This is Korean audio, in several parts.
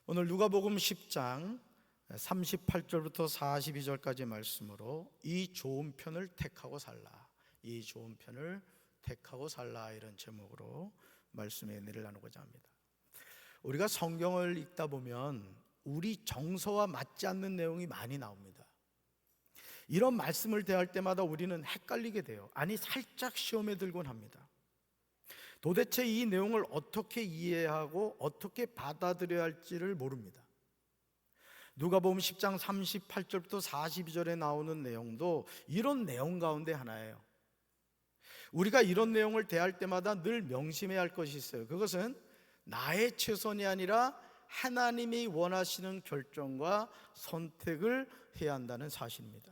오늘 누가복음 10장 38절부터 42절까지 말씀으로 이 좋은 편을 택하고 살라, 이 좋은 편을 택하고 살라, 이런 제목으로 말씀의 은혜를 나누고자 합니다. 우리가 성경을 읽다 보면 우리 정서와 맞지 않는 내용이 많이 나옵니다. 이런 말씀을 대할 때마다 우리는 헷갈리게 돼요. 아니, 살짝 시험에 들곤 합니다. 도대체 이 내용을 어떻게 이해하고 어떻게 받아들여야 할지를 모릅니다. 누가복음 10장 38절부터 42절에 나오는 내용도 이런 내용 가운데 하나예요. 우리가 이런 내용을 대할 때마다 늘 명심해야 할 것이 있어요. 그것은 나의 최선이 아니라 하나님이 원하시는 결정과 선택을 해야 한다는 사실입니다.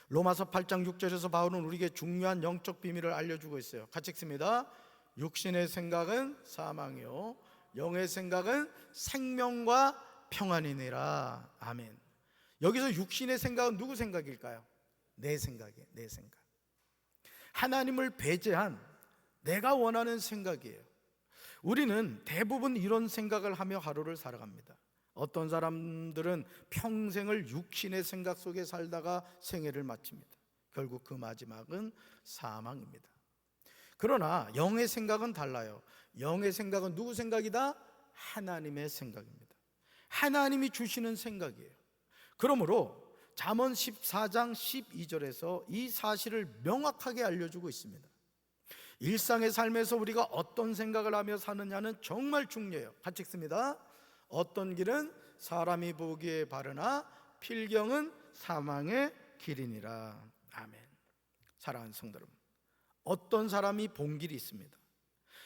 로마서 8장 6절에서 바울은 우리에게 중요한 영적 비밀을 알려주고 있어요. 같이 읽습니다. 육신의 생각은 사망이요 영의 생각은 생명과 평안이니라. 아멘. 여기서 육신의 생각은 누구 생각일까요? 내 생각이에요. 내 생각. 하나님을 배제한 내가 원하는 생각이에요. 우리는 대부분 이런 생각을 하며 하루를 살아갑니다. 어떤 사람들은 평생을 육신의 생각 속에 살다가 생애를 마칩니다. 결국 그 마지막은 사망입니다. 그러나 영의 생각은 달라요. 영의 생각은 누구 생각이다? 하나님의 생각입니다. 하나님이 주시는 생각이에요. 그러므로 잠언 14장 12절에서 이 사실을 명확하게 알려주고 있습니다. 일상의 삶에서 우리가 어떤 생각을 하며 사느냐는 정말 중요해요. 같이 읽습니다. 어떤 길은 사람이 보기에 바르나 필경은 사망의 길이니라. 아멘. 사랑하는 성도 여러분, 어떤 사람이 본 길이 있습니다.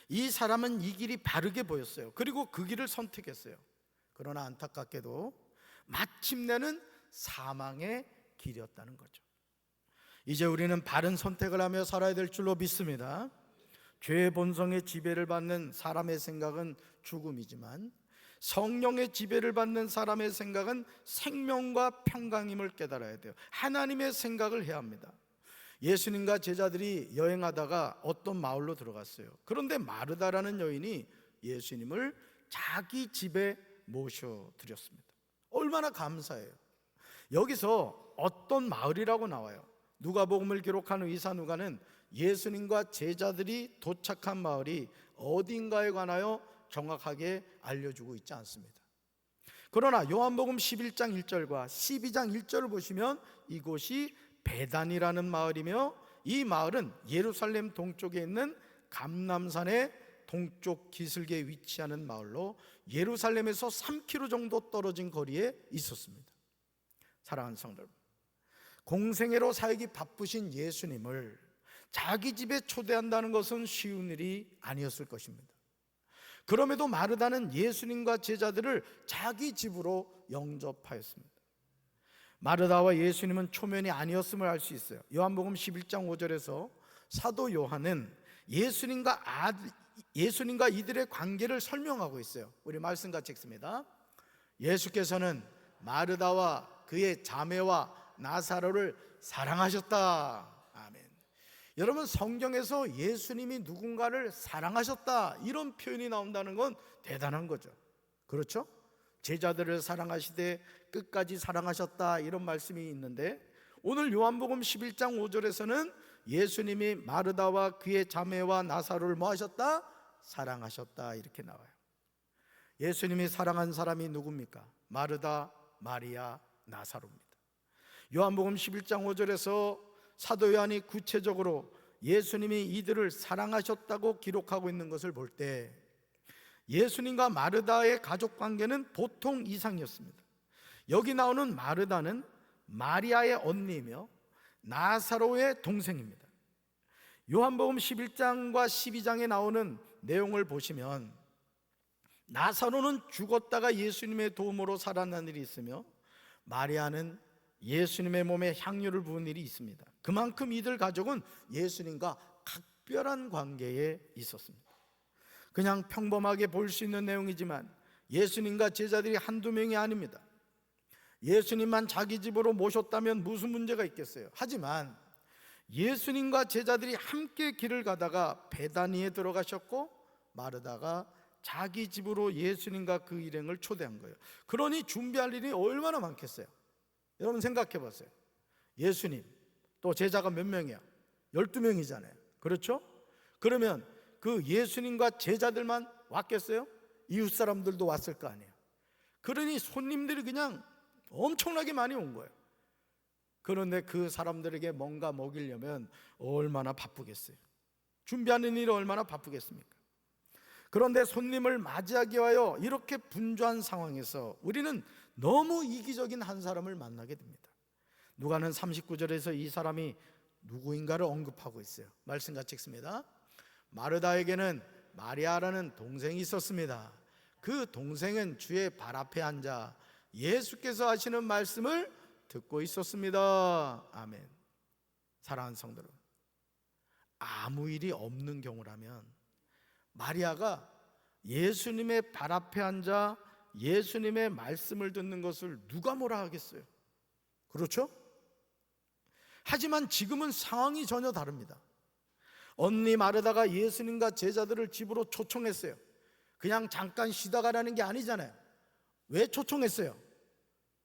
이 사람은 이 길이 바르게 보였어요. 그리고 그 길을 선택했어요. 그러나 안타깝게도 마침내는 사망의 길이었다는 거죠. 이제 우리는 바른 선택을 하며 살아야 될 줄로 믿습니다. 죄의 본성의 지배를 받는 사람의 생각은 죽음이지만 성령의 지배를 받는 사람의 생각은 생명과 평강임을 깨달아야 돼요. 하나님의 생각을 해야 합니다. 예수님과 제자들이 여행하다가 어떤 마을로 들어갔어요. 그런데 마르다라는 여인이 예수님을 자기 집에 모셔드렸습니다. 얼마나 감사해요. 여기서 어떤 마을이라고 나와요. 누가복음을 기록한 의사 누가는 예수님과 제자들이 도착한 마을이 어딘가에 관하여 정확하게 알려주고 있지 않습니다. 그러나 요한복음 11장 1절과 12장 1절을 보시면 이곳이 베단이라는 마을이며 이 마을은 예루살렘 동쪽에 있는 감람산의 동쪽 기슭에 위치하는 마을로 예루살렘에서 3km 정도 떨어진 거리에 있었습니다. 사랑하는 성도 여러분, 공생애로 살기 바쁘신 예수님을 자기 집에 초대한다는 것은 쉬운 일이 아니었을 것입니다. 그럼에도 마르다는 예수님과 제자들을 자기 집으로 영접하였습니다. 마르다와 예수님은 초면이 아니었음을 알 수 있어요. 요한복음 11장 5절에서 사도 요한은 예수님과 이들의 관계를 설명하고 있어요. 우리 말씀 같이 읽습니다. 예수께서는 마르다와 그의 자매와 나사로를 사랑하셨다. 아멘. 여러분, 성경에서 예수님이 누군가를 사랑하셨다, 이런 표현이 나온다는 건 대단한 거죠. 그렇죠? 제자들을 사랑하시되 끝까지 사랑하셨다, 이런 말씀이 있는데 오늘 요한복음 11장 5절에서는 예수님이 마르다와 그의 자매와 나사로를 뭐 하셨다? 사랑하셨다, 이렇게 나와요. 예수님이 사랑한 사람이 누굽니까? 마르다, 마리아, 나사로입니다. 요한복음 11장 5절에서 사도 요한이 구체적으로 예수님이 이들을 사랑하셨다고 기록하고 있는 것을 볼 때 예수님과 마르다의 가족관계는 보통 이상이었습니다. 여기 나오는 마르다는 마리아의 언니이며 나사로의 동생입니다. 요한복음 11장과 12장에 나오는 내용을 보시면 나사로는 죽었다가 예수님의 도움으로 살아난 일이 있으며 마리아는 예수님의 몸에 향유를 부은 일이 있습니다. 그만큼 이들 가족은 예수님과 각별한 관계에 있었습니다. 그냥 평범하게 볼 수 있는 내용이지만 예수님과 제자들이 한두 명이 아닙니다. 예수님만 자기 집으로 모셨다면 무슨 문제가 있겠어요? 하지만 예수님과 제자들이 함께 길을 가다가 베다니에 들어가셨고 마르다가 자기 집으로 예수님과 그 일행을 초대한 거예요. 그러니 준비할 일이 얼마나 많겠어요. 여러분 생각해 보세요. 예수님 또 제자가 몇 명이야? 12명이잖아요. 그렇죠? 그러면 그 예수님과 제자들만 왔겠어요? 이웃 사람들도 왔을 거 아니에요. 그러니 손님들이 그냥 엄청나게 많이 온 거예요. 그런데 그 사람들에게 뭔가 먹이려면 얼마나 바쁘겠어요. 준비하는 일이 얼마나 바쁘겠습니까? 그런데 손님을 맞이하기 위하여 이렇게 분주한 상황에서 우리는 너무 이기적인 한 사람을 만나게 됩니다. 누가는 39절에서 이 사람이 누구인가를 언급하고 있어요. 말씀 같이 읽습니다. 마르다에게는 마리아라는 동생이 있었습니다. 그 동생은 주의 발 앞에 앉아 예수께서 하시는 말씀을 듣고 있었습니다. 아멘. 사랑하는 성도 여러분, 아무 일이 없는 경우라면 마리아가 예수님의 발 앞에 앉아 예수님의 말씀을 듣는 것을 누가 뭐라 하겠어요? 그렇죠? 하지만 지금은 상황이 전혀 다릅니다. 언니 마르다가 예수님과 제자들을 집으로 초청했어요. 그냥 잠깐 쉬다 가라는 게 아니잖아요. 왜 초청했어요?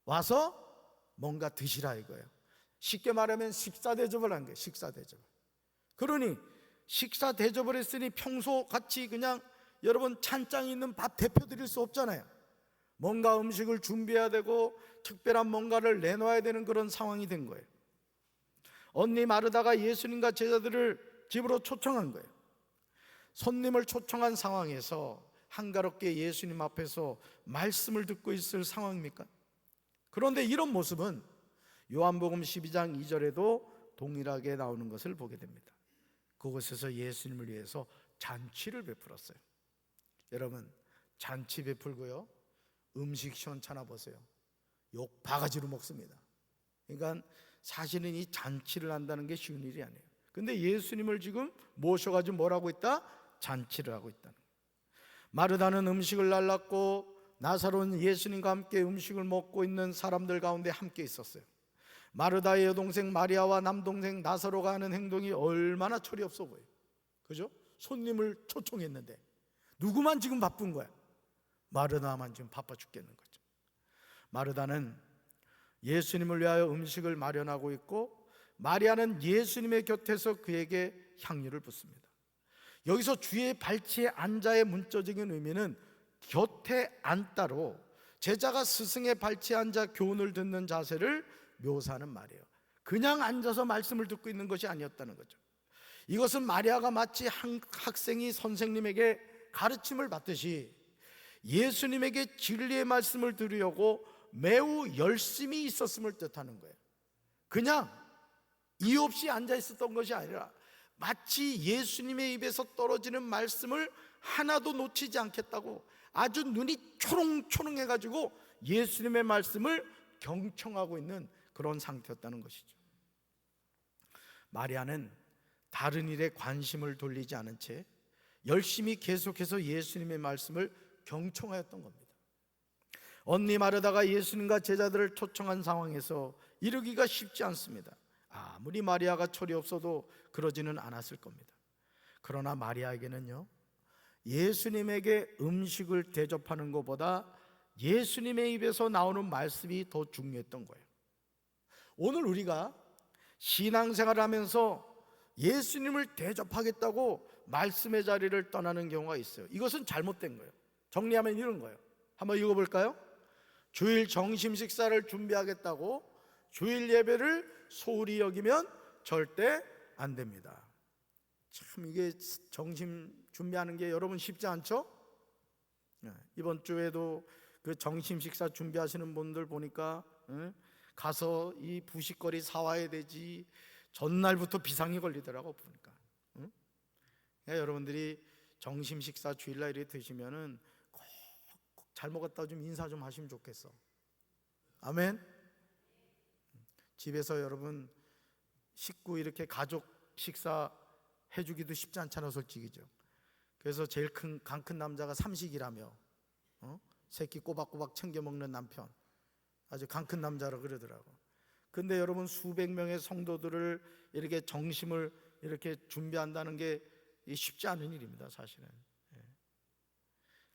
와서 뭔가 드시라 이거예요. 쉽게 말하면 식사 대접을 한 거예요. 식사 대접. 그러니 식사 대접을 했으니 평소 같이 그냥 여러분 찬장에 있는 밥 대표 드릴 수 없잖아요. 뭔가 음식을 준비해야 되고 특별한 뭔가를 내놓아야 되는 그런 상황이 된 거예요. 언니 마르다가 예수님과 제자들을 집으로 초청한 거예요. 손님을 초청한 상황에서 한가롭게 예수님 앞에서 말씀을 듣고 있을 상황입니까? 그런데 이런 모습은 요한복음 12장 2절에도 동일하게 나오는 것을 보게 됩니다. 그곳에서 예수님을 위해서 잔치를 베풀었어요. 여러분, 잔치 베풀고요, 음식 시원찮아 보세요. 욕 바가지로 먹습니다. 그러니까 사실은 이 잔치를 한다는 게 쉬운 일이 아니에요. 근데 예수님을 지금 모셔가지고 뭐라고 있다? 잔치를 하고 있다는 거예요. 마르다는 음식을 날랐고 나사로는 예수님과 함께 음식을 먹고 있는 사람들 가운데 함께 있었어요. 마르다의 여동생 마리아와 남동생 나사로가 하는 행동이 얼마나 철이 없어 보여요. 그죠? 손님을 초청했는데 누구만 지금 바쁜 거야? 마르다만 지금 바빠 죽겠는 거죠. 마르다는 예수님을 위하여 음식을 마련하고 있고 마리아는 예수님의 곁에서 그에게 향유를 붓습니다. 여기서 주의 발치에 앉아의 문자적인 의미는 곁에 앉다로 제자가 스승의 발치에 앉아 교훈을 듣는 자세를 묘사하는 말이에요. 그냥 앉아서 말씀을 듣고 있는 것이 아니었다는 거죠. 이것은 마리아가 마치 한 학생이 선생님에게 가르침을 받듯이 예수님에게 진리의 말씀을 들으려고 매우 열심히 있었음을 뜻하는 거예요. 그냥 이유 없이 앉아 있었던 것이 아니라 마치 예수님의 입에서 떨어지는 말씀을 하나도 놓치지 않겠다고 아주 눈이 초롱초롱해가지고 예수님의 말씀을 경청하고 있는 그런 상태였다는 것이죠. 마리아는 다른 일에 관심을 돌리지 않은 채 열심히 계속해서 예수님의 말씀을 경청하였던 겁니다. 언니 마르다가 예수님과 제자들을 초청한 상황에서 이루기가 쉽지 않습니다. 아무리 마리아가 철이 없어도 그러지는 않았을 겁니다. 그러나 마리아에게는요, 예수님에게 음식을 대접하는 것보다 예수님의 입에서 나오는 말씀이 더 중요했던 거예요. 오늘 우리가 신앙생활을 하면서 예수님을 대접하겠다고 말씀의 자리를 떠나는 경우가 있어요. 이것은 잘못된 거예요. 정리하면 이런 거예요. 한번 읽어볼까요? 주일 점심 식사를 준비하겠다고 주일 예배를 소홀히 여기면 절대 안 됩니다. 참 이게 점심 준비하는 게 여러분 쉽지 않죠? 이번 주에도 그 점심 식사 준비하시는 분들 보니까 가서 이 부식거리 사와야 되지 전날부터 비상이 걸리더라고 보니까. 여러분들이 점심 식사 주일날 이렇게 드시면은 꼭 잘 먹었다 좀 인사 좀 하시면 좋겠어. 아멘. 집에서 여러분 식구 이렇게 가족 식사 해주기도 쉽지 않잖아 솔직히죠. 그래서 제일 강 큰 남자가 삼식이라며 새끼 꼬박꼬박 챙겨 먹는 남편, 아주 강 큰 남자라 그러더라고. 근데 여러분 수백 명의 성도들을 이렇게 정심을 이렇게 준비한다는 게 쉽지 않은 일입니다 사실은.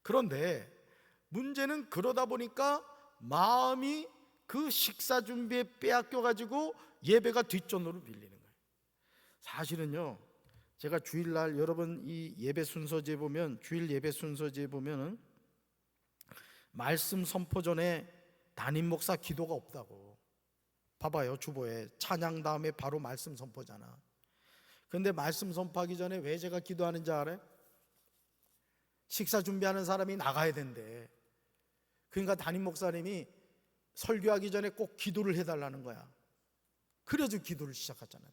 그런데 문제는 그러다 보니까 마음이 그 식사 준비에 빼앗겨가지고 예배가 뒷전으로 밀리는 거예요. 사실은요, 제가 주일날 여러분 이 예배 순서지에 보면, 주일 예배 순서지에 보면은 말씀 선포 전에 담임 목사 기도가 없다고. 봐봐요, 주보에 찬양 다음에 바로 말씀 선포잖아. 근데 말씀 선포하기 전에 왜 제가 기도하는지 알아요? 식사 준비하는 사람이 나가야 된대. 그러니까 담임 목사님이 설교하기 전에 꼭 기도를 해달라는 거야. 그래서 기도를 시작하잖아요.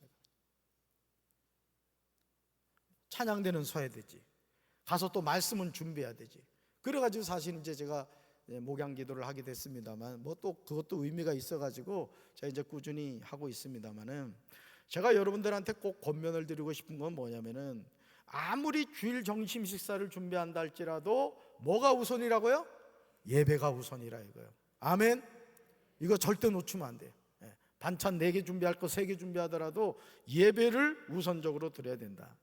찬양대는 서야 되지, 가서 또 말씀은 준비해야 되지. 그래가지고 사실 이제 제가 목양 기도를 하게 됐습니다만, 뭐 또 그것도 의미가 있어가지고 제가 이제 꾸준히 하고 있습니다만은, 제가 여러분들한테 꼭 권면을 드리고 싶은 건 뭐냐면은, 아무리 주일 점심 식사를 준비한다 할지라도 뭐가 우선이라고요? 예배가 우선이라 이거예요. 아멘. 이거 절대 놓치면 안 돼요. 반찬 4개 준비할 거 3개 준비하더라도 예배를 우선적으로 드려야 된다.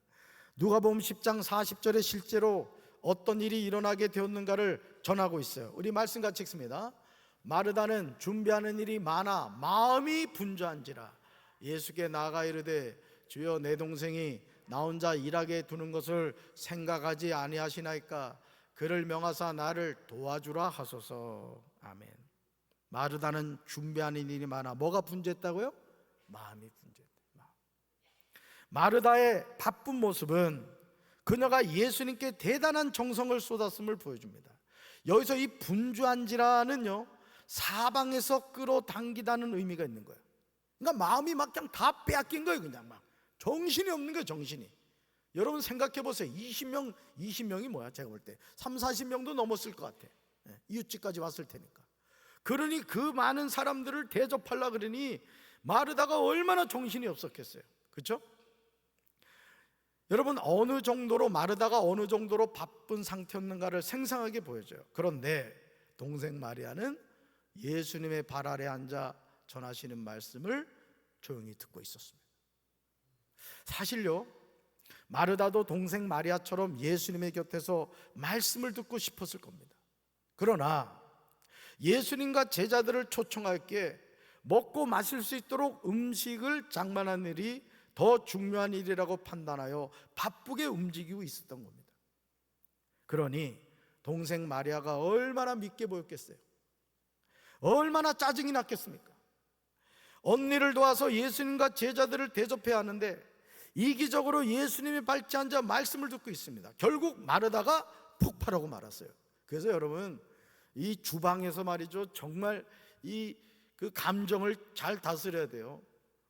누가복음 10장 40절에 실제로 어떤 일이 일어나게 되었는가를 전하고 있어요. 우리 말씀 같이 읽습니다. 마르다는 준비하는 일이 많아 마음이 분주한지라 예수께 나아가 이르되 주여 내 동생이 나 혼자 일하게 두는 것을 생각하지 아니하시나이까 그를 명하사 나를 도와주라 하소서. 아멘. 마르다는 준비하는 일이 많아. 뭐가 분주했다고요? 마음이 분주했다. 마르다의 바쁜 모습은 그녀가 예수님께 대단한 정성을 쏟았음을 보여줍니다. 여기서 이 분주한지라는요, 사방에서 끌어당기다는 의미가 있는 거예요. 그러니까 마음이 막 그냥 다 빼앗긴 거예요. 그냥 막 정신이 없는 거예요. 정신이. 여러분 생각해 보세요. 20명이 뭐야? 제가 볼 때 3, 40명도 넘었을 것 같아. 이웃집까지 왔을 테니까. 그러니 그 많은 사람들을 대접하려고 그러니 마르다가 얼마나 정신이 없었겠어요. 그렇죠? 여러분, 어느 정도로 마르다가 어느 정도로 바쁜 상태였는가를 생생하게 보여줘요. 그런데 동생 마리아는 예수님의 발 아래 앉아 전하시는 말씀을 조용히 듣고 있었습니다. 사실요, 마르다도 동생 마리아처럼 예수님의 곁에서 말씀을 듣고 싶었을 겁니다. 그러나 예수님과 제자들을 초청하기에 먹고 마실 수 있도록 음식을 장만하는 일이 더 중요한 일이라고 판단하여 바쁘게 움직이고 있었던 겁니다. 그러니 동생 마리아가 얼마나 믿게 보였겠어요? 얼마나 짜증이 났겠습니까? 언니를 도와서 예수님과 제자들을 대접해야 하는데 이기적으로 예수님이 밟지 앉아 말씀을 듣고 있습니다. 결국 마르다가 폭발하고 말았어요. 그래서 여러분, 이 주방에서 말이죠, 정말 그 감정을 잘 다스려야 돼요.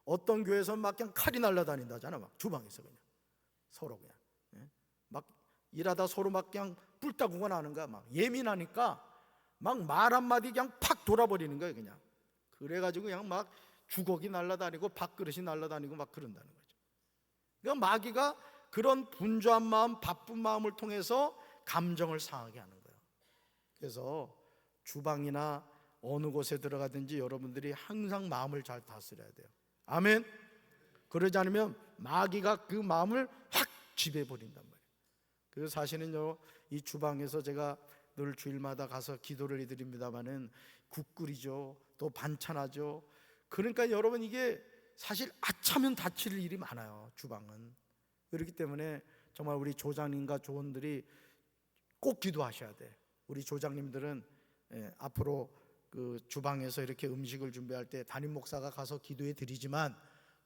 어떤 교회에서 막 그냥 칼이 날아다닌다잖아. 막 주방에서 그냥 서로 그냥 막 일하다 서로 막 그냥 뿔따구가 나는 거야. 막 예민하니까 막 말 한마디 그냥 팍 돌아버리는 거예요. 그냥 그래가지고 그냥 막 주걱이 날아다니고 밥그릇이 날아다니고 막 그런다는 거죠. 그러니까 마귀가 그런 분주한 마음, 바쁜 마음을 통해서 감정을 상하게 하는 거예요. 그래서 주방이나 어느 곳에 들어가든지 여러분들이 항상 마음을 잘 다스려야 돼요. 아멘. 그러지 않으면 마귀가 그 마음을 확 지배해버린단 말이에요. 그래서 사실은요, 이 주방에서 제가 늘 주일마다 가서 기도를 해드립니다마는 국 끓이죠, 또 반찬하죠. 그러니까 여러분, 이게 사실 아차면 다칠 일이 많아요. 주방은. 그렇기 때문에 정말 우리 조장님과 조원들이 꼭 기도하셔야 돼. 우리 조장님들은 앞으로 그 주방에서 이렇게 음식을 준비할 때 담임 목사가 가서 기도해 드리지만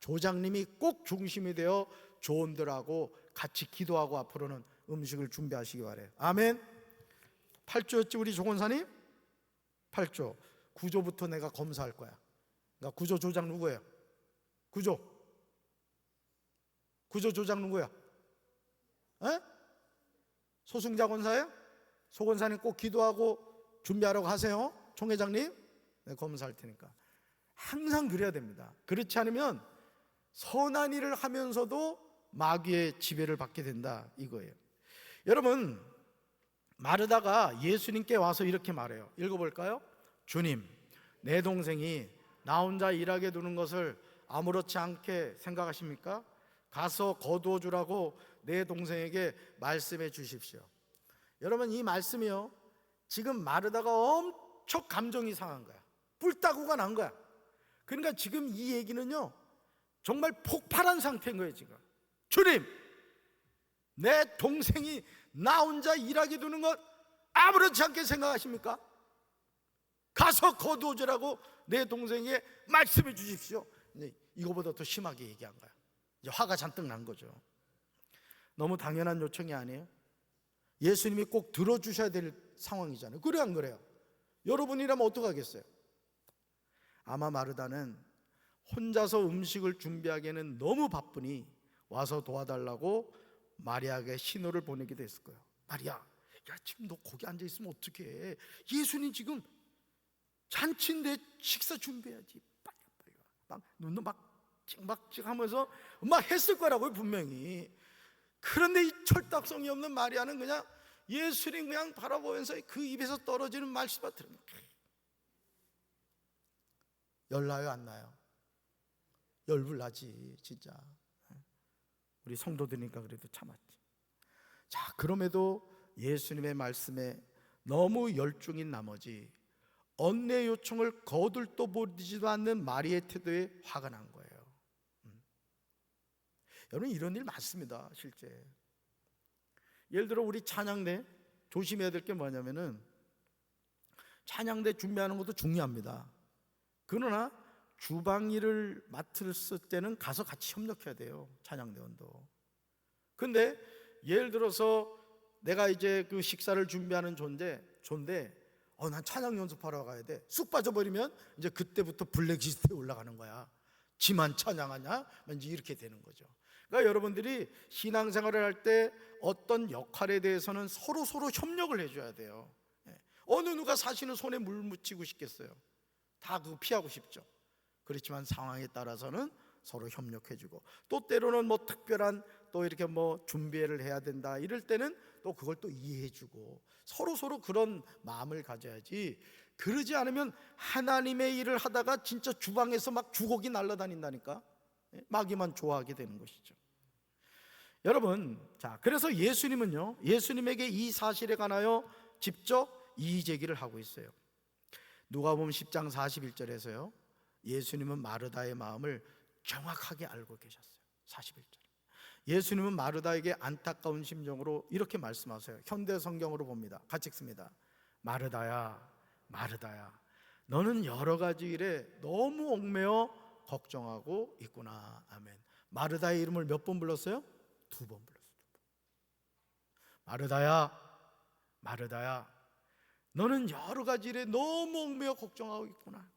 조장님이 꼭 중심이 되어 조원들하고 같이 기도하고 앞으로는 음식을 준비하시기 바래요. 아멘. 8조였지 우리 조건사님? 8조. 9조부터 내가 검사할 거야. 그러니까 9조 조장 누구예요? 9조 조장 누구야? 소승자 권사예요? 소권사님 꼭 기도하고 준비하라고 하세요. 총회장님, 네, 검사할 테니까 항상 그래야 됩니다. 그렇지 않으면 선한 일을 하면서도 마귀의 지배를 받게 된다 이거예요. 여러분, 마르다가 예수님께 와서 이렇게 말해요. 읽어볼까요? 주님, 내 동생이 나 혼자 일하게 두는 것을 아무렇지 않게 생각하십니까? 가서 거두어 주라고 내 동생에게 말씀해 주십시오. 여러분, 이 말씀이요, 지금 마르다가 엄청 감정이 상한 거야. 불따구가 난 거야. 그러니까 지금 이 얘기는요, 정말 폭발한 상태인 거예요. 지금 주님, 내 동생이 나 혼자 일하게 두는 것 아무렇지 않게 생각하십니까? 가서 거두어주라고 내 동생에게 말씀해 주십시오. 이거보다 더 심하게 얘기한 거야. 이제 화가 잔뜩 난 거죠. 너무 당연한 요청이 아니에요? 예수님이 꼭 들어주셔야 될 상황이잖아요. 그래 안 그래요? 여러분이라면 어떡하겠어요? 아마 마르다는 혼자서 음식을 준비하기에는 너무 바쁘니 와서 도와달라고 마리아에게 신호를 보내기도 했을 거예요. 마리아, 야, 지금 너 거기 앉아있으면 어떡해? 예수님 지금 잔치인데 식사 준비해야지. 빨리 막 눈도 막 찍 하면서 막 했을 거라고요, 분명히. 그런데 이 철딱성이 없는 마리아는 그냥 예수님 그냥 바라보면서 그 입에서 떨어지는 말씀만 들으면 열나요, 안 나요? 열불나지, 진짜. 우리 성도들이니까 그래도 참았지. 자, 그럼에도 예수님의 말씀에 너무 열중인 나머지 언내 요청을 거들떠 보지도 않는 마리아의 태도에 화가 난 거예요. 여러분, 이런 일 많습니다, 실제. 예를 들어 우리 찬양대 조심해야 될 게 뭐냐면은, 찬양대 준비하는 것도 중요합니다. 그러나 주방 일을 맡을 때는 가서 같이 협력해야 돼요, 찬양대원도. 근데 예를 들어서 내가 이제 그 식사를 준비하는 존재, 난 찬양 연습하러 가야 돼. 쑥 빠져버리면 이제 그때부터 블랙리스트에 올라가는 거야. 지만 찬양하냐? 왠지 이렇게 되는 거죠. 그러니까 여러분들이 신앙생활을 할 때 어떤 역할에 대해서는 서로 협력을 해줘야 돼요. 어느 누가 사시는 손에 물 묻히고 싶겠어요? 다 그거 피하고 싶죠. 그렇지만 상황에 따라서는 서로 협력해주고, 또 때로는 뭐 특별한 또 이렇게 뭐 준비를 해야 된다 이럴 때는 또 그걸 또 이해해주고, 서로 그런 마음을 가져야지. 그러지 않으면 하나님의 일을 하다가 진짜 주방에서 막 주걱이 날아다닌다니까, 마귀만 좋아하게 되는 것이죠. 여러분, 자, 그래서 예수님에게 이 사실에 관하여 직접 이의 제기를 하고 있어요. 누가복음 10장 41절에서요, 예수님은 마르다의 마음을 정확하게 알고 계셨어요. 41절. 예수님은 마르다에게 안타까운 심정으로 이렇게 말씀하세요. 현대 성경으로 봅니다. 같이 읽습니다. 마르다야, 마르다야, 너는 여러 가지 일에 너무 얽매여 걱정하고 있구나. 아멘. 마르다의 이름을 몇 번 불렀어요? 2번 불렀어요. 마르다야, 마르다야, 너는 여러 가지 일에 너무 얽매여 걱정하고 있구나.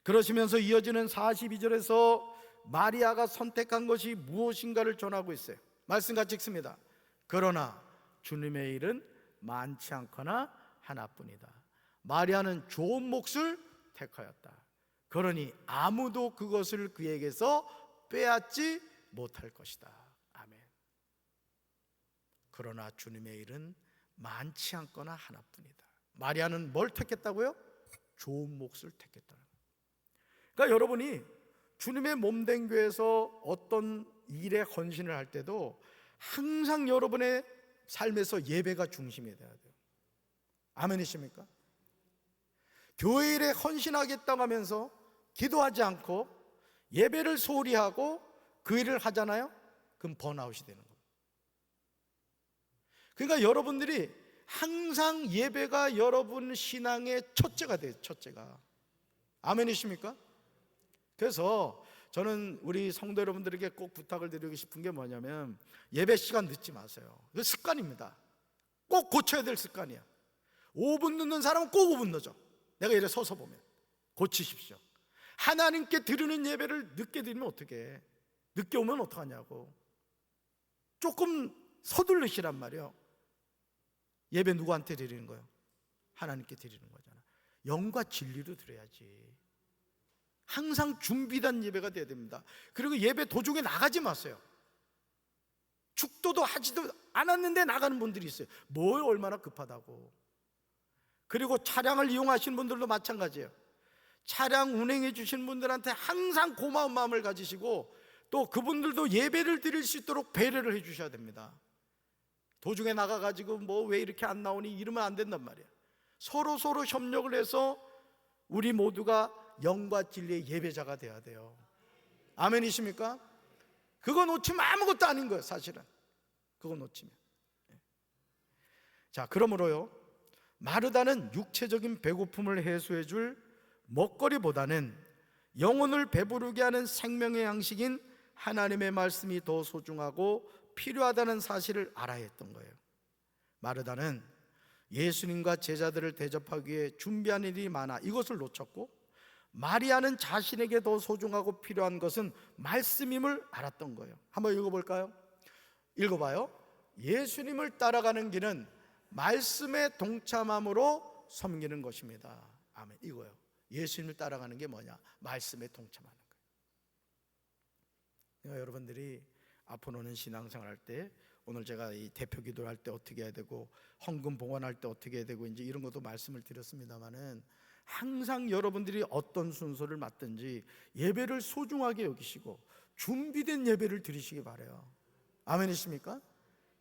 그러시면서 이어지는 42절에서 마리아가 선택한 것이 무엇인가를 전하고 있어요. 말씀 같이 읽습니다. 그러나 주님의 일은 많지 않거나 하나뿐이다. 마리아는 좋은 몫을 택하였다. 그러니 아무도 그것을 그에게서 빼앗지 못할 것이다. 아멘. 그러나 주님의 일은 많지 않거나 하나뿐이다. 마리아는 뭘 택했다고요? 좋은 몫을 택했다는 거예요. 그러니까 여러분이 주님의 몸된 교회에서 어떤 일에 헌신을 할 때도 항상 여러분의 삶에서 예배가 중심이 돼야 돼요. 아멘이십니까? 교회 일에 헌신하겠다고 하면서 기도하지 않고 예배를 소홀히 하고 그 일을 하잖아요? 그럼 번아웃이 되는 겁니다. 그러니까 여러분들이 항상 예배가 여러분 신앙의 첫째가 돼요. 첫째가. 아멘이십니까? 그래서 저는 우리 성도 여러분들에게 꼭 부탁을 드리고 싶은 게 뭐냐면, 예배 시간 늦지 마세요. 이거 습관입니다. 꼭 고쳐야 될 습관이야. 5분 늦는 사람은 꼭 5분 늦어. 내가 이래 서서 보면 고치십시오. 하나님께 드리는 예배를 늦게 드리면 어떡해? 늦게 오면 어떡하냐고. 조금 서둘르시란 말이에요. 예배 누구한테 드리는 거예요? 하나님께 드리는 거잖아. 영과 진리로 드려야지. 항상 준비된 예배가 돼야 됩니다. 그리고 예배 도중에 나가지 마세요. 축도도 하지도 않았는데 나가는 분들이 있어요. 뭘 얼마나 급하다고. 그리고 차량을 이용하시는 분들도 마찬가지예요. 차량 운행해 주신 분들한테 항상 고마운 마음을 가지시고, 또 그분들도 예배를 드릴 수 있도록 배려를 해 주셔야 됩니다. 도중에 나가가지고 뭐 왜 이렇게 안 나오니 이러면 안 된단 말이야. 서로 협력을 해서 우리 모두가 영과 진리의 예배자가 돼야 돼요. 아멘이십니까? 그거 놓치면 아무것도 아닌 거예요, 사실은. 그거 놓치면. 자, 그러므로요, 마르다는 육체적인 배고픔을 해소해 줄 먹거리보다는 영혼을 배부르게 하는 생명의 양식인 하나님의 말씀이 더 소중하고 필요하다는 사실을 알아야 했던 거예요. 마르다는 예수님과 제자들을 대접하기 위해 준비한 일이 많아 이것을 놓쳤고, 마리아는 자신에게 더 소중하고 필요한 것은 말씀임을 알았던 거예요. 한번 읽어볼까요? 읽어봐요. 예수님을 따라가는 길은 말씀에 동참함으로 섬기는 것입니다. 아멘. 이거요. 예수님을 따라가는 게 뭐냐? 말씀에 동참하는 거예요. 그러니까 여러분들이 앞으로는 신앙생활 할 때, 오늘 제가 이 대표 기도할 때 어떻게 해야 되고 헌금 봉헌할 때 어떻게 해야 되고 이제 이런 것도 말씀을 드렸습니다만은, 항상 여러분들이 어떤 순서를 맡든지 예배를 소중하게 여기시고 준비된 예배를 드리시기 바라요. 아멘이십니까?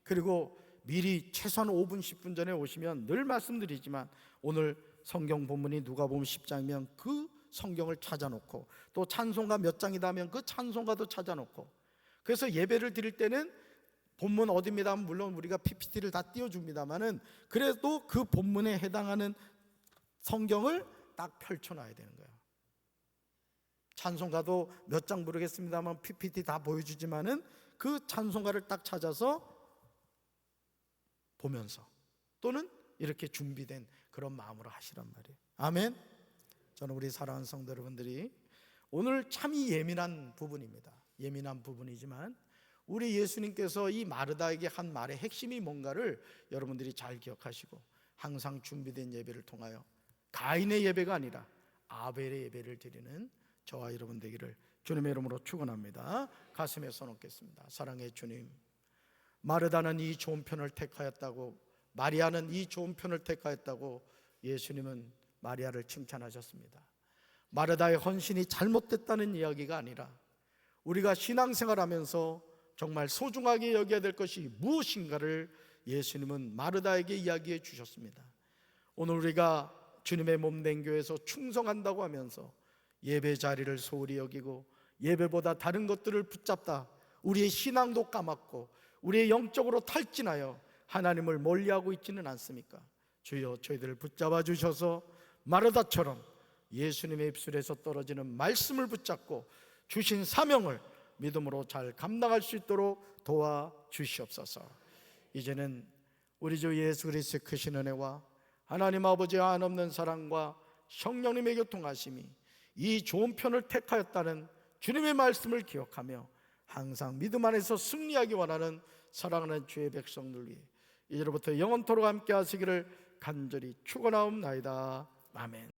그리고 미리 최소한 5분 10분 전에 오시면, 늘 말씀드리지만 오늘 성경 본문이 누가복음 10장이면 그 성경을 찾아놓고, 또 찬송가 몇 장이다 하면 그 찬송가도 찾아놓고, 그래서 예배를 드릴 때는 본문 어디입니다 하면 물론 우리가 PPT를 다 띄워줍니다만은, 그래도 그 본문에 해당하는 성경을 딱 펼쳐놔야 되는 거예요. 찬송가도 몇 장 부르겠습니다만 PPT 다 보여주지만은 그 찬송가를 딱 찾아서 보면서, 또는 이렇게 준비된 그런 마음으로 하시란 말이에요. 아멘. 저는 우리 사랑하는 성도 여러분들이 오늘 참 예민한 부분입니다. 예민한 부분이지만 우리 예수님께서 이 마르다에게 한 말의 핵심이 뭔가를 여러분들이 잘 기억하시고, 항상 준비된 예배를 통하여 가인의 예배가 아니라 아벨의 예배를 드리는 저와 여러분 되기를 주님의 이름으로 축원합니다. 가슴에 손 얹겠습니다. 사랑의 주님, 마르다는 이 좋은 편을 택하였다고, 마리아는 이 좋은 편을 택하였다고 예수님은 마리아를 칭찬하셨습니다. 마르다의 헌신이 잘못됐다는 이야기가 아니라, 우리가 신앙생활하면서 정말 소중하게 여겨야 될 것이 무엇인가를 예수님은 마르다에게 이야기해 주셨습니다. 오늘 우리가 주님의 몸된 교회에서 충성한다고 하면서 예배 자리를 소홀히 여기고 예배보다 다른 것들을 붙잡다 우리의 신앙도 까먹고 우리의 영적으로 탈진하여 하나님을 멀리하고 있지는 않습니까? 주여, 저희들을 붙잡아 주셔서 마르다처럼 예수님의 입술에서 떨어지는 말씀을 붙잡고 주신 사명을 믿음으로 잘 감당할 수 있도록 도와주시옵소서. 이제는 우리 주 예수 그리스도의 크신 은혜와 하나님 아버지의 한없는 사랑과 성령님의 교통하심이 이 좋은 편을 택하였다는 주님의 말씀을 기억하며 항상 믿음 안에서 승리하기 원하는 사랑하는 주의 백성들 위해 이제로부터 영원토록 함께 하시기를 간절히 축원하옵나이다. 아멘.